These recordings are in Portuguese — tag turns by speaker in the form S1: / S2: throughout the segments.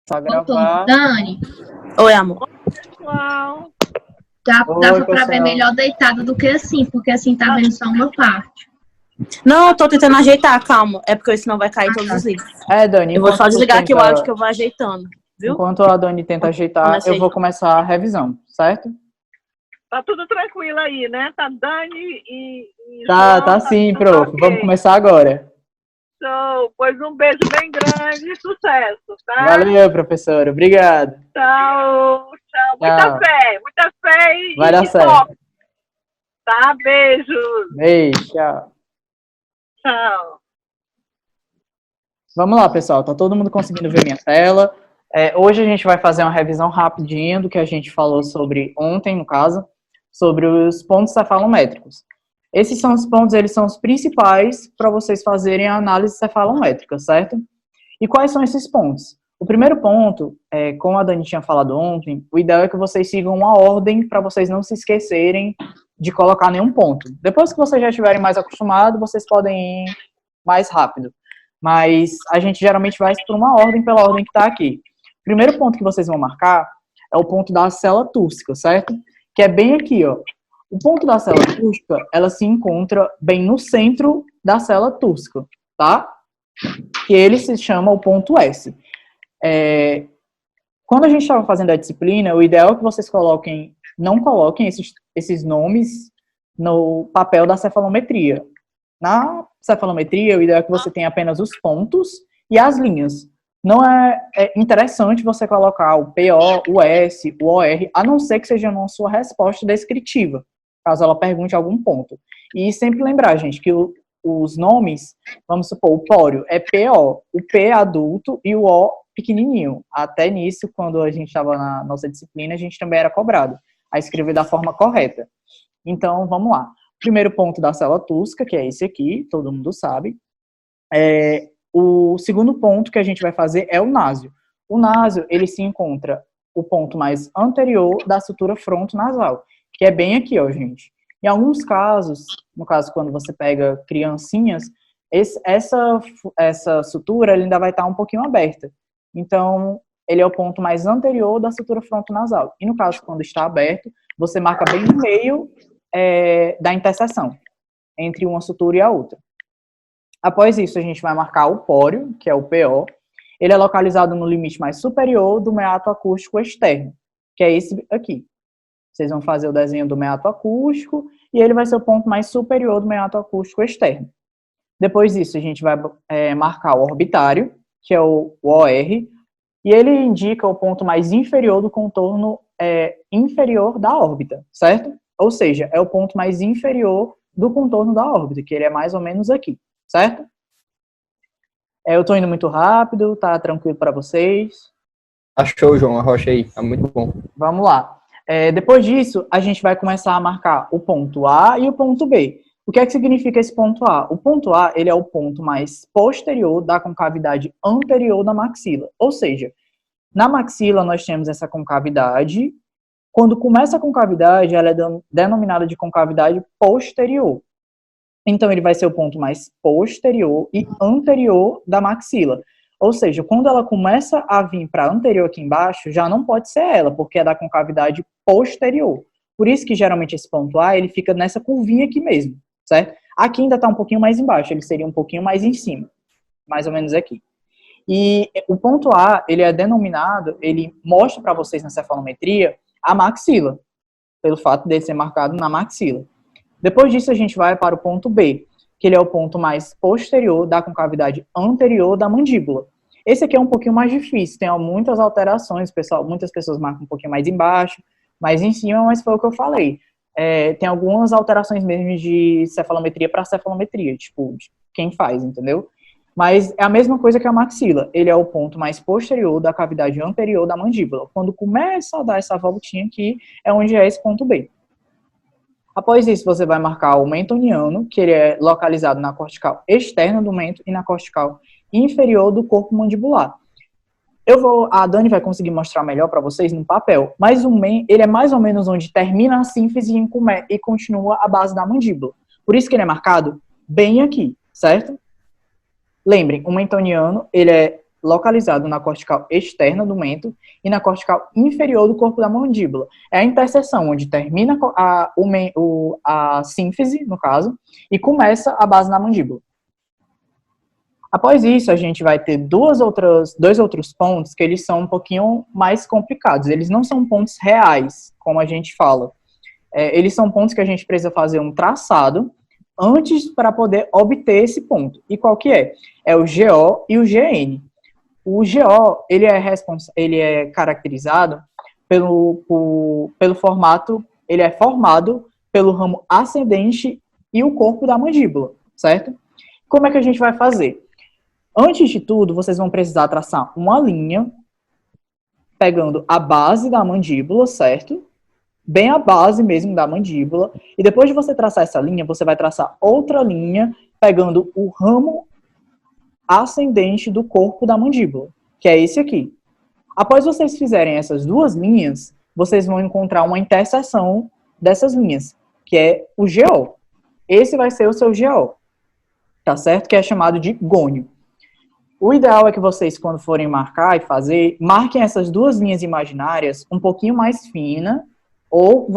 S1: Só
S2: Voltou.
S1: gravar.
S2: Dani,
S3: Oi, amor.
S4: Pessoal,
S2: dava pra ver
S1: pessoal.
S2: melhor deitada do que assim, porque assim tá vendo só uma parte.
S3: Não, eu tô tentando ajeitar, calma. É porque senão vai cair todos os vídeos.
S1: Dani,
S3: Eu vou só
S1: enquanto tu
S3: desligar aqui o
S1: tenta-
S3: áudio que eu vou ajeitando, viu?
S1: Enquanto a Dani tenta ajeitar,
S3: Começa
S1: eu
S3: aí.
S1: vou começar a revisão, certo?
S4: tá tudo tranquilo aí, né? Tá Dani e
S1: Tá,
S4: João,
S1: tá sim,
S4: tudo
S1: prof.
S4: ok.
S1: Vamos começar agora.
S4: Show. Pois um beijo bem grande e sucesso, tá?
S1: Valeu, professora. Obrigado.
S4: Tchau, tchau.
S1: Tchau.
S4: Muita fé
S1: Vai dar
S4: e
S1: certo.
S4: foco, tá? Beijos.
S1: Beijo, tchau.
S4: Tchau.
S1: Vamos lá, pessoal. Tá todo mundo conseguindo ver minha tela? Hoje a gente vai fazer uma revisão rapidinha do que a gente falou sobre ontem, no caso, sobre os pontos cefalométricos. Esses são os pontos, eles são os principais para vocês fazerem a análise cefalométrica, certo? E quais são esses pontos? O primeiro ponto, como a Dani tinha falado ontem, o ideal é que vocês sigam uma ordem para vocês não se esquecerem de colocar nenhum ponto. Depois que vocês já estiverem mais acostumados, vocês podem ir mais rápido. Mas a gente geralmente vai por uma ordem, pela ordem que está aqui. O primeiro ponto que vocês vão marcar é o ponto da célula túrcica, certo? Que é bem aqui, ó. O ponto da célula túrcica, ela se encontra bem no centro da célula túrcica, tá? Que ele se chama o ponto S. Quando a gente estava fazendo a disciplina, o ideal é que vocês não coloquem esses nomes no papel da cefalometria. Na cefalometria, o ideal é que você tenha apenas os pontos e as linhas. Não é interessante você colocar o PO, o S, o OR, a não ser que seja na sua resposta descritiva, caso ela pergunte algum ponto. E sempre lembrar, gente, que os nomes, vamos supor, o póreo é PO, o P adulto e o O pequenininho. Até nisso, quando a gente estava na nossa disciplina, a gente também era cobrado a escrever da forma correta. Então, vamos lá. Primeiro ponto da célula túrcica, que é esse aqui, todo mundo sabe. O segundo ponto que a gente vai fazer é o násio. O násio, ele se encontra o ponto mais anterior da sutura frontonasal, que é bem aqui, ó, gente. Em alguns casos, no caso quando você pega criancinhas, essa sutura ele ainda vai estar um pouquinho aberta. Então, ele é o ponto mais anterior da sutura frontonasal. E no caso, quando está aberto, você marca bem no meio da interseção entre uma sutura e a outra. Após isso, a gente vai marcar o póreo, que é o PO. Ele é localizado no limite mais superior do meato acústico externo, que é esse aqui. Vocês vão fazer o desenho do meato acústico e ele vai ser o ponto mais superior do meato acústico externo. Depois disso, a gente vai marcar o orbitário, que é o OR, e ele indica o ponto mais inferior do contorno inferior da órbita, certo? Ou seja, é o ponto mais inferior do contorno da órbita, que ele é mais ou menos aqui, certo? Eu tô indo muito rápido, tá tranquilo para vocês?
S5: Achou, João, arrocha aí, tá muito bom.
S1: Vamos lá. Depois disso, a gente vai começar a marcar o ponto A e o ponto B. O que é que significa esse ponto A? O ponto A, ele é o ponto mais posterior da concavidade anterior da maxila. Ou seja, na maxila nós temos essa concavidade. Quando começa a concavidade, ela é denominada de concavidade posterior. Então, ele vai ser o ponto mais posterior e anterior da maxila. Ou seja, quando ela começa a vir para anterior aqui embaixo, já não pode ser ela, porque é da concavidade posterior. Por isso que, geralmente, esse ponto A, ele fica nessa curvinha aqui mesmo, certo? Aqui ainda está um pouquinho mais embaixo, ele seria um pouquinho mais em cima, mais ou menos aqui. E o ponto A, ele é denominado, ele mostra para vocês na cefalometria a maxila, pelo fato de ser marcado na maxila. Depois disso, a gente vai para o ponto B, que ele é o ponto mais posterior da concavidade anterior da mandíbula. Esse aqui é um pouquinho mais difícil, tem muitas alterações, pessoal, muitas pessoas marcam um pouquinho mais embaixo, mais em cima, mas foi o que eu falei. Tem algumas alterações mesmo de cefalometria para cefalometria, tipo, de quem faz, entendeu? Mas é a mesma coisa que a maxila, ele é o ponto mais posterior da cavidade anterior da mandíbula. Quando começa a dar essa voltinha aqui, é onde é esse ponto B. Após isso, você vai marcar o mentoniano, que ele é localizado na cortical externa do mento e na cortical inferior do corpo mandibular. A Dani vai conseguir mostrar melhor para vocês no papel, mas o ele é mais ou menos onde termina a sínfise e continua a base da mandíbula. Por isso que ele é marcado bem aqui, certo? Lembrem, o mentoniano, ele é localizado na cortical externa do mento e na cortical inferior do corpo da mandíbula. É a interseção onde termina a sínfise, no caso, e começa a base da mandíbula. Após isso, a gente vai ter dois outros pontos que eles são um pouquinho mais complicados. Eles não são pontos reais, como a gente fala. Eles são pontos que a gente precisa fazer um traçado antes para poder obter esse ponto. E qual que é? É o GO e o GN. O GO, ele é caracterizado pelo formato, ele é formado pelo ramo ascendente e o corpo da mandíbula, certo? Como é que a gente vai fazer? Antes de tudo, vocês vão precisar traçar uma linha, pegando a base da mandíbula, certo? Bem a base mesmo da mandíbula. E depois de você traçar essa linha, você vai traçar outra linha, pegando o ramo ascendente do corpo da mandíbula, que é esse aqui. Após vocês fizerem essas duas linhas, vocês vão encontrar uma interseção dessas linhas, que é o GO. Esse vai ser o seu GO, tá certo? Que é chamado de gônio. O ideal é que vocês, quando forem marcar e fazer, marquem essas duas linhas imaginárias um pouquinho mais fina, ou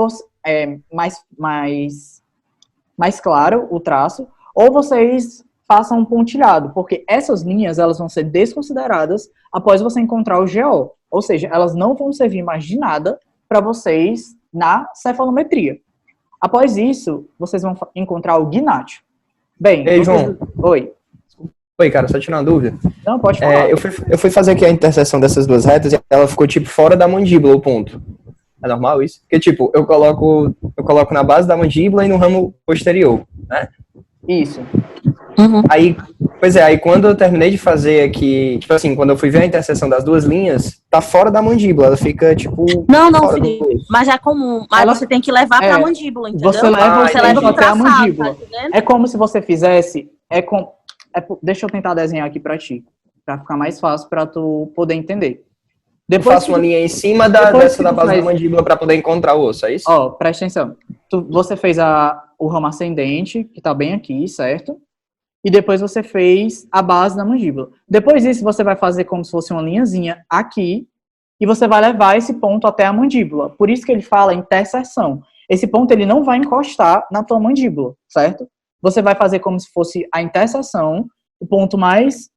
S1: mais claro o traço, ou vocês façam um pontilhado, porque essas linhas elas vão ser desconsideradas após você encontrar o GO. Ou seja, elas não vão servir mais de nada para vocês na cefalometria. Após isso, vocês vão encontrar o gnátio. Bem,
S5: Ei, João.
S1: Oi.
S5: Oi, cara, só tirar uma dúvida.
S1: Não, pode falar.
S5: Eu fui fazer aqui a interseção dessas duas retas e ela ficou, tipo, fora da mandíbula, o ponto. É normal isso? Porque, tipo, eu coloco na base da mandíbula e no ramo posterior, né?
S1: Isso.
S3: Uhum.
S5: Aí quando eu terminei de fazer aqui, tipo assim, quando eu fui ver a interseção das duas linhas, tá fora da mandíbula, ela fica, tipo...
S3: Não,
S5: fora
S3: Felipe, mas é comum. Mas
S1: Ela-
S3: você tem que levar pra mandíbula, entendeu?
S1: Você leva
S3: pro
S1: até a
S3: traçado,
S1: mandíbula.
S3: tá entendendo?
S1: É como se você fizesse... deixa eu tentar desenhar aqui pra ti, pra ficar mais fácil pra tu poder entender.
S5: Eu faço uma linha em cima dessa da base da mandíbula pra poder encontrar o osso, é isso?
S1: Ó, presta atenção. Você fez o ramo ascendente, que tá bem aqui, certo? E depois você fez a base da mandíbula. Depois disso, você vai fazer como se fosse uma linhazinha aqui, e você vai levar esse ponto até a mandíbula. Por isso que ele fala interseção. Esse ponto, ele não vai encostar na tua mandíbula, certo? Você vai fazer como se fosse a interseção, o ponto mais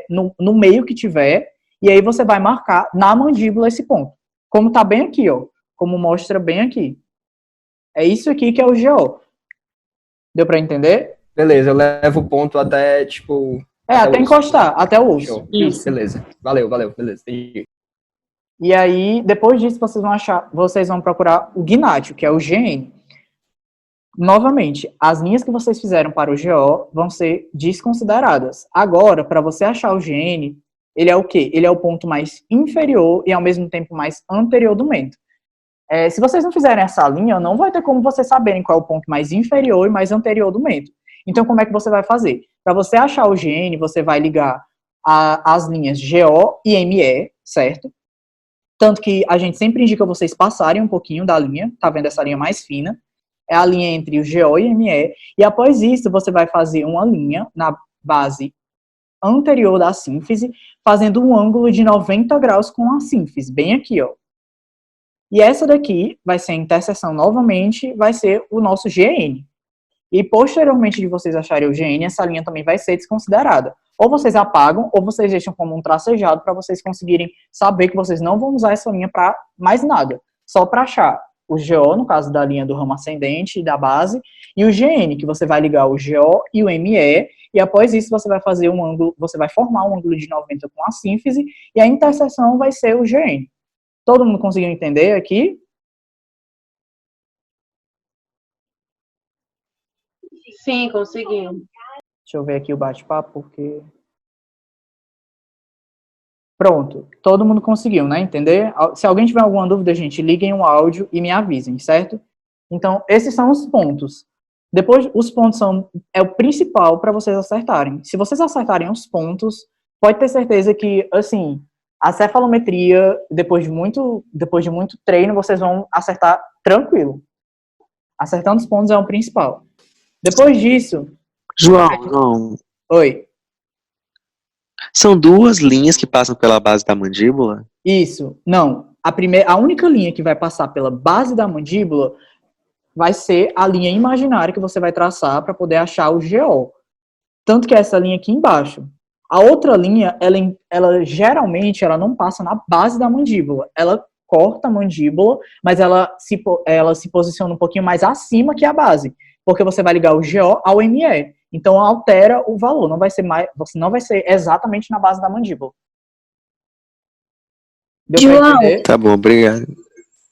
S1: no meio que tiver, e aí você vai marcar na mandíbula esse ponto. Como tá bem aqui, ó. Como mostra bem aqui. É isso aqui que é o GO. Deu pra entender?
S5: Beleza, eu levo o ponto até, tipo...
S1: Até
S5: o
S1: encostar, até o osso.
S5: Show.
S1: Isso.
S5: Beleza. Valeu, beleza. Entendi.
S1: E aí, depois disso, vocês vão procurar o gnátio, que é o GN. Novamente, as linhas que vocês fizeram para o GO vão ser desconsideradas. Agora, para você achar o GN, ele é o quê? Ele é o ponto mais inferior e, ao mesmo tempo, mais anterior do mento. Se vocês não fizerem essa linha, não vai ter como vocês saberem qual é o ponto mais inferior e mais anterior do mento. Então, como é que você vai fazer? Para você achar o GN, você vai ligar as linhas GO e ME, certo? Tanto que a gente sempre indica vocês passarem um pouquinho da linha, tá vendo essa linha mais fina? É a linha entre o GO e ME, e após isso você vai fazer uma linha na base anterior da sínfise, fazendo um ângulo de 90 graus com a sínfise, bem aqui, ó. E essa daqui vai ser a interseção novamente, vai ser o nosso GN. E posteriormente de vocês acharem o GN, essa linha também vai ser desconsiderada. Ou vocês apagam, ou vocês deixam como um tracejado para vocês conseguirem saber que vocês não vão usar essa linha para mais nada. Só para achar o GO, no caso da linha do ramo ascendente e da base, e o GN, que você vai ligar o GO e o ME, e após isso você vai fazer um ângulo, você vai formar um ângulo de 90 com a sínfise, e a interseção vai ser o GN. Todo mundo conseguiu entender aqui?
S6: Sim, conseguimos.
S1: Deixa eu ver aqui o bate-papo, porque... Pronto, todo mundo conseguiu, né? Entender? Se alguém tiver alguma dúvida, gente, liguem o áudio e me avisem, certo? Então, esses são os pontos. Depois, os pontos é o principal para vocês acertarem. Se vocês acertarem os pontos, pode ter certeza que, assim, a cefalometria, depois de muito treino, vocês vão acertar tranquilo. Acertando os pontos é o principal. Depois disso...
S7: João,
S1: Oi.
S7: São duas linhas que passam pela base da mandíbula?
S1: Isso. Não. A única linha que vai passar pela base da mandíbula vai ser a linha imaginária que você vai traçar para poder achar o GO. Tanto que essa linha aqui embaixo. A outra linha, ela geralmente ela não passa na base da mandíbula. Ela corta a mandíbula, mas ela se posiciona um pouquinho mais acima que a base, porque você vai ligar o GO ao ME. Então altera o valor, não vai ser exatamente na base da mandíbula. Deu pra
S2: João,
S1: entender?
S7: Tá bom, obrigado.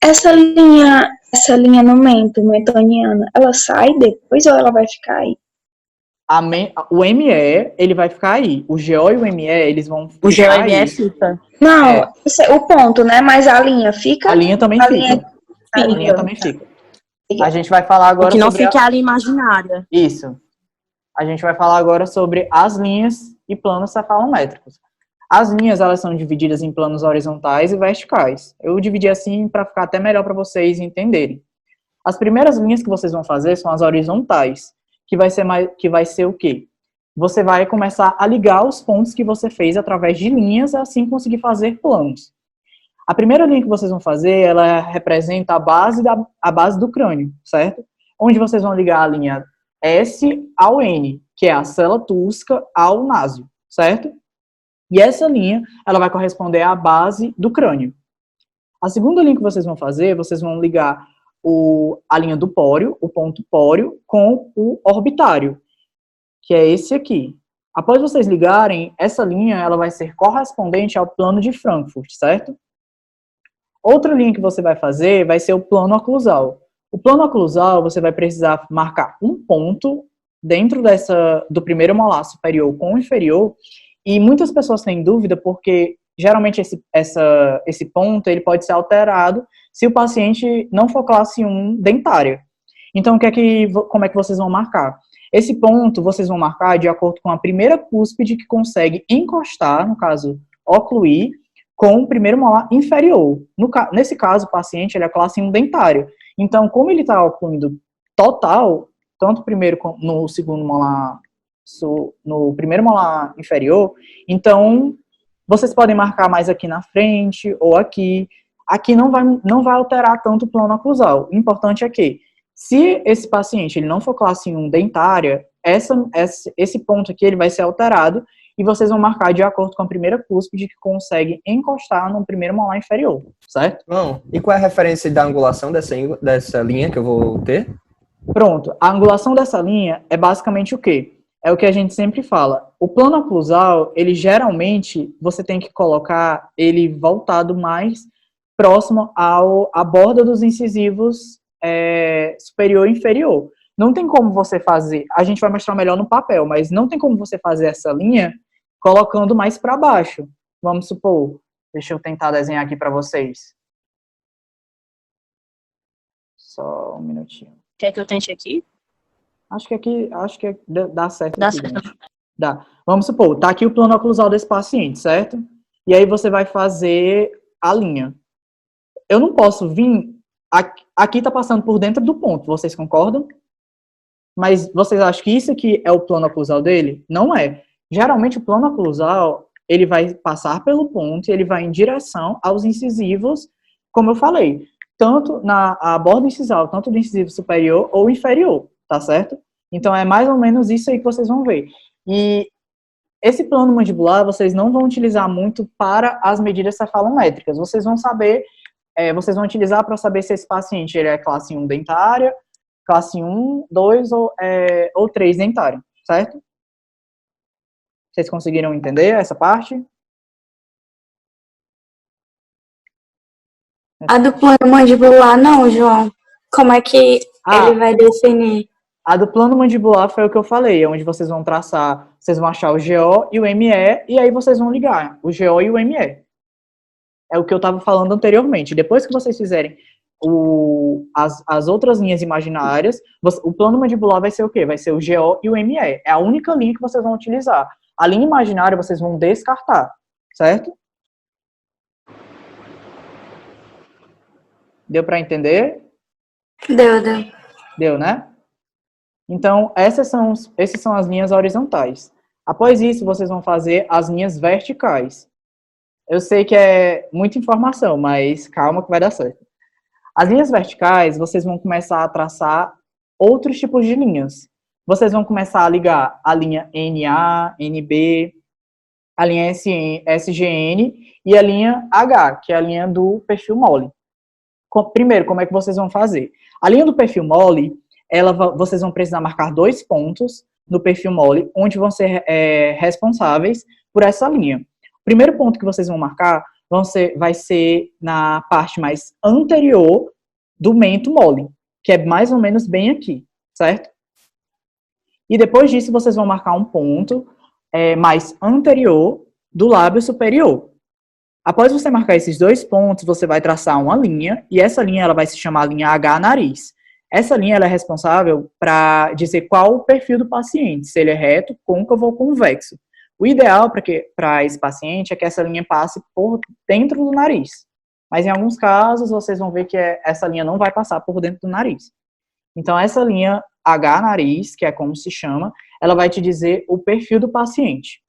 S2: essa linha no mento, mentoniana, ela sai depois ou ela vai ficar aí?
S1: O ME, ele vai ficar aí. O GO e o ME, eles vão ficar
S3: O GOME
S1: aí.
S3: fica.
S2: Não, o ponto, né? Mas a linha fica?
S1: A linha também
S2: A
S1: fica.
S2: linha
S1: A linha
S2: fica.
S1: também fica. A gente vai falar agora
S3: O que não
S1: sobre
S3: fica é a linha imaginária.
S1: Isso. A gente vai falar agora sobre as linhas e planos cefalométricos. As linhas, elas são divididas em planos horizontais e verticais. Eu dividi assim para ficar até melhor para vocês entenderem. As primeiras linhas que vocês vão fazer são as horizontais, que vai ser o quê? Você vai começar a ligar os pontos que você fez através de linhas, e assim conseguir fazer planos. A primeira linha que vocês vão fazer, ela representa a base do crânio, certo? Onde vocês vão ligar a linha S ao N, que é a célula túrcica ao násio, certo? E essa linha, ela vai corresponder à base do crânio. A segunda linha que vocês vão fazer, vocês vão ligar a linha do póreo, o ponto póreo, com o orbitário, que é esse aqui. Após vocês ligarem, essa linha, ela vai ser correspondente ao plano de Frankfurt, certo? Outra linha que você vai fazer vai ser o plano oclusal. O plano oclusal, você vai precisar marcar um ponto dentro do primeiro molar superior com o inferior, e muitas pessoas têm dúvida porque geralmente esse ponto ele pode ser alterado se o paciente não for classe 1 dentária. Então, como é que vocês vão marcar? Esse ponto vocês vão marcar de acordo com a primeira cúspide que consegue encostar, no caso, ocluir, com o primeiro molar inferior. Nesse caso, o paciente ele é classe 1 dentário. Então, como ele está ocluindo total, tanto primeiro no segundo molar, no primeiro molar inferior, então vocês podem marcar mais aqui na frente ou aqui. Aqui não vai alterar tanto o plano oclusal. O importante é que, se esse paciente ele não for classe 1 dentária, esse ponto aqui ele vai ser alterado e vocês vão marcar de acordo com a primeira cúspide que consegue encostar no primeiro molar inferior, certo?
S5: Não. E qual é a referência da angulação dessa linha que eu vou ter?
S1: Pronto. A angulação dessa linha é basicamente o quê? É o que a gente sempre fala. O plano oclusal, ele geralmente, você tem que colocar ele voltado mais próximo à borda dos incisivos superior e inferior. Não tem como você fazer, a gente vai mostrar melhor no papel, mas não tem como você fazer essa linha colocando mais para baixo. Vamos supor, deixa eu tentar desenhar aqui para vocês. Só um minutinho.
S3: Quer que eu tente aqui?
S1: Acho que dá certo.
S3: Dá
S1: aqui,
S3: certo.
S1: gente. Dá. Vamos supor, tá aqui o plano oclusal desse paciente, certo? E aí você vai fazer a linha. Eu não posso vir... Aqui tá passando por dentro do ponto, vocês concordam? Mas vocês acham que isso aqui é o plano oclusal dele? Não é. Geralmente o plano oclusal, ele vai passar pelo ponto e ele vai em direção aos incisivos, como eu falei, tanto a borda incisal, tanto do incisivo superior ou inferior, tá certo? Então é mais ou menos isso aí que vocês vão ver. E esse plano mandibular vocês não vão utilizar muito para as medidas cefalométricas. Vocês vão utilizar para saber se esse paciente ele é classe 1 dentária, classe 1, 2 ou 3 dentária, certo? Vocês conseguiram entender essa parte?
S8: A do plano mandibular, não, João. Como é que ele vai definir?
S1: A do plano mandibular foi o que eu falei, onde vocês vão traçar, vocês vão achar o GO e o ME, e aí vocês vão ligar o GO e o ME. É o que eu estava falando anteriormente. Depois que vocês fizerem as outras linhas imaginárias, o plano mandibular vai ser o quê? Vai ser o GO e o ME. É a única linha que vocês vão utilizar. A linha imaginária vocês vão descartar, certo? Deu para entender?
S8: Deu.
S1: Deu, né? Então, essas são as linhas horizontais. Após isso, vocês vão fazer as linhas verticais. Eu sei que é muita informação, mas calma que vai dar certo. As linhas verticais, vocês vão começar a traçar outros tipos de linhas. Vocês vão começar a ligar a linha NA, NB, a linha SGN e a linha H, que é a linha do perfil mole. Primeiro, como é que vocês vão fazer? A linha do perfil mole, vocês vão precisar marcar 2 pontos no perfil mole, onde vão ser responsáveis por essa linha. O primeiro ponto que vocês vão marcar vai ser na parte mais anterior do mento mole, que é mais ou menos bem aqui, certo? E depois disso, vocês vão marcar um ponto mais anterior do lábio superior. Após você marcar esses 2 pontos, você vai traçar uma linha, e essa linha ela vai se chamar linha H-nariz. Essa linha ela é responsável para dizer qual o perfil do paciente, se ele é reto, côncavo ou convexo. O ideal para esse paciente é que essa linha passe por dentro do nariz. Mas em alguns casos, vocês vão ver que essa linha não vai passar por dentro do nariz. Então, essa linha H-nariz, que é como se chama, ela vai te dizer o perfil do paciente.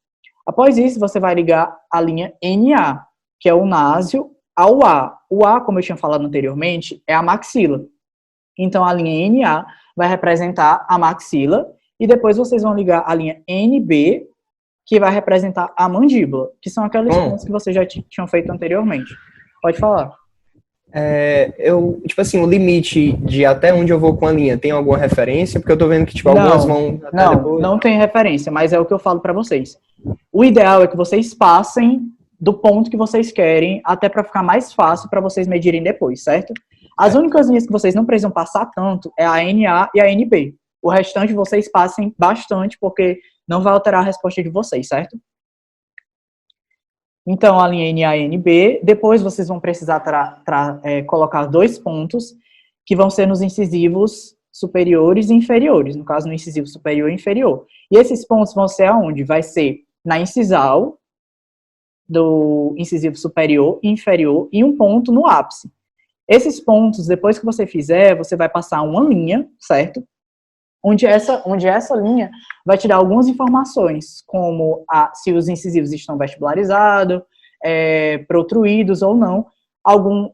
S1: Após isso, você vai ligar a linha NA, que é o násio, ao A. O A, como eu tinha falado anteriormente, é a maxila. Então, a linha NA vai representar a maxila, e depois vocês vão ligar a linha NB, que vai representar a mandíbula, que são aqueles pontos que vocês já tinham feito anteriormente. Pode falar.
S5: Tipo assim, o limite de até onde eu vou com a linha, tem alguma referência? Porque eu tô vendo que, tipo, algumas vão até depois.
S1: Não tem referência, mas é o que eu falo pra vocês. O ideal é que vocês passem do ponto que vocês querem, até para ficar mais fácil para vocês medirem depois, certo? As únicas linhas que vocês não precisam passar tanto é a NA e a NB. O restante vocês passem bastante, porque não vai alterar a resposta de vocês, certo? Então, a linha NA e NB, depois vocês vão precisar colocar 2 pontos, que vão ser nos incisivos superiores e inferiores, no caso, no incisivo superior e inferior. E esses pontos vão ser aonde? Vai ser na incisal, do incisivo superior e inferior, e um ponto no ápice. Esses pontos, depois que você fizer, você vai passar uma linha, certo? Onde essa linha vai te dar algumas informações, como se os incisivos estão vestibularizados, protruídos ou não.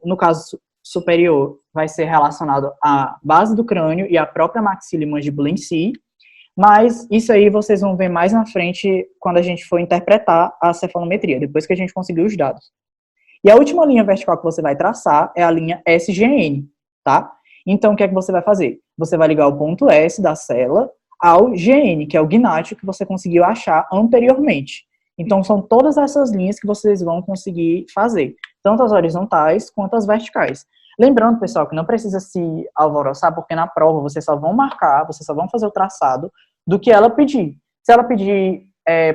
S1: No caso superior, vai ser relacionado à base do crânio e à própria maxila e mandíbula em si. Mas isso aí vocês vão ver mais na frente quando a gente for interpretar a cefalometria, depois que a gente conseguir os dados. E a última linha vertical que você vai traçar é a linha SGN, tá? Então, o que é que você vai fazer? Você vai ligar o ponto S da célula ao GN, que é o gnátio que você conseguiu achar anteriormente. Então, são todas essas linhas que vocês vão conseguir fazer, tanto as horizontais quanto as verticais. Lembrando, pessoal, que não precisa se alvoroçar, porque na prova vocês só vão marcar, vocês só vão fazer o traçado do que ela pedir. Se ela pedir,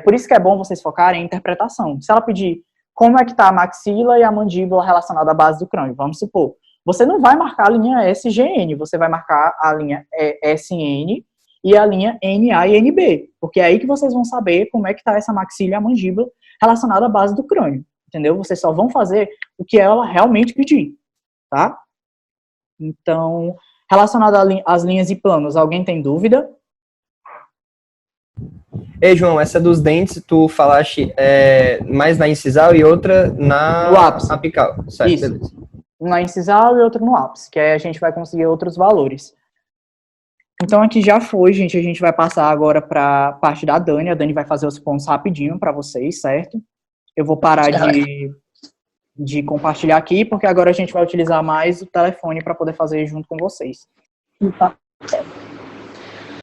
S1: por isso que é bom vocês focarem em interpretação. Se ela pedir como é que está a maxila e a mandíbula relacionada à base do crânio, vamos supor, você não vai marcar a linha SGN, você vai marcar a linha SN e a linha NA e NB, porque é aí que vocês vão saber como é que está essa maxila e a mandíbula relacionada à base do crânio, entendeu? Vocês só vão fazer o que ela realmente pedir, tá? Então, relacionado às linhas e planos, alguém tem dúvida?
S5: Ei, João, essa dos dentes, tu falaste mais na incisal e outra no
S1: ápice.
S5: apical. Certo,
S1: isso.
S5: Beleza.
S1: Um na incisal e outro no ápice, que aí a gente vai conseguir outros valores. Então aqui já foi, gente, a gente vai passar agora para a parte da Dani. A Dani vai fazer os pontos rapidinho para vocês, certo? Eu vou parar de compartilhar aqui, porque agora a gente vai utilizar mais o telefone para poder fazer junto com vocês.